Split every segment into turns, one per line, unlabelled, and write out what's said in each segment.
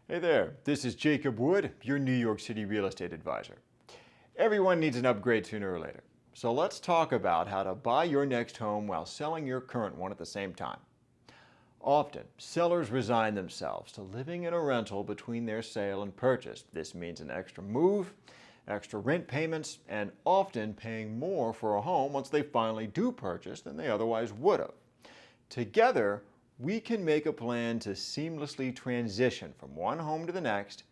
Hey there, this is Jacob Wood, your New York City real estate advisor. Everyone needs an upgrade sooner or later, so let's talk about how to buy your next home while selling your current one at the same time. Often, sellers resign themselves to living in a rental between their sale and purchase. This means an extra move, extra rent payments, and often paying more for a home once they finally do purchase than they otherwise would have. Together, we can make a plan to seamlessly transition from one home to the next,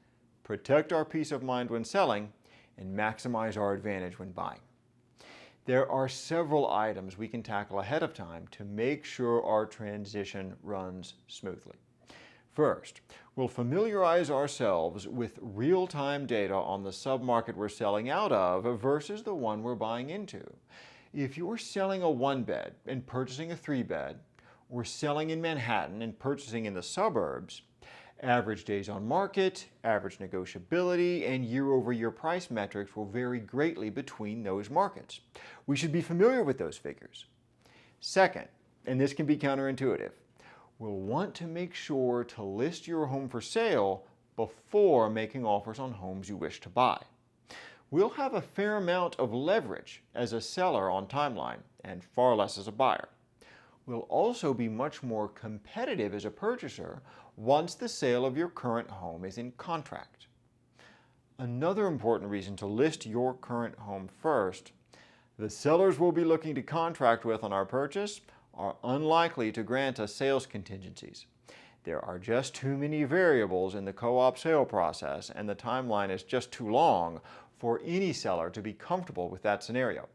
protect our peace of mind when selling, and maximize our advantage when buying. There are several items we can tackle ahead of time to make sure our transition runs smoothly. First, we'll familiarize ourselves with real-time data on the submarket we're selling out of versus the one we're buying into. If you're selling a one-bed and purchasing a three-bed, or selling in Manhattan and purchasing in the suburbs, average days on market, average negotiability, and year-over-year price metrics will vary greatly between those markets. We should be familiar with those figures. Second, and this can be counterintuitive, we'll want to make sure to list your home for sale before making offers on homes you wish to buy. We'll have a fair amount of leverage as a seller on timeline and far less as a buyer. We'll also be much more competitive as a purchaser once the sale of your current home is in contract. Another important reason to list your current home first: the sellers we'll be looking to contract with on our purchase are unlikely to grant us sales contingencies. There are just too many variables in the co-op sale process, and the timeline is just too long for any seller to be comfortable with that scenario.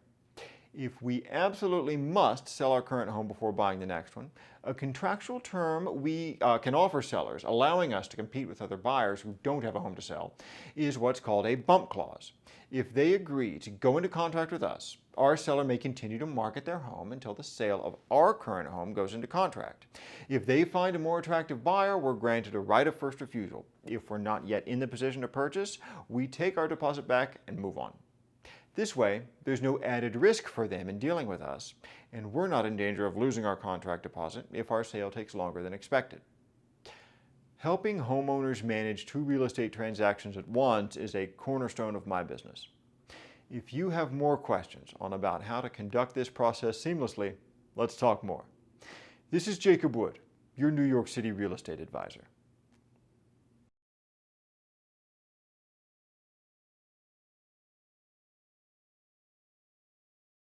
If we absolutely must sell our current home before buying the next one, a contractual term we can offer sellers, allowing us to compete with other buyers who don't have a home to sell, is what's called a bump clause. If they agree to go into contract with us, our seller may continue to market their home until the sale of our current home goes into contract. If they find a more attractive buyer, we're granted a right of first refusal. If we're not yet in the position to purchase, we take our deposit back and move on. This way, there's no added risk for them in dealing with us, and we're not in danger of losing our contract deposit if our sale takes longer than expected. Helping homeowners manage two real estate transactions at once is a cornerstone of my business. If you have more questions about how to conduct this process seamlessly, let's talk more. This is Jacob Wood, your New York City real estate advisor.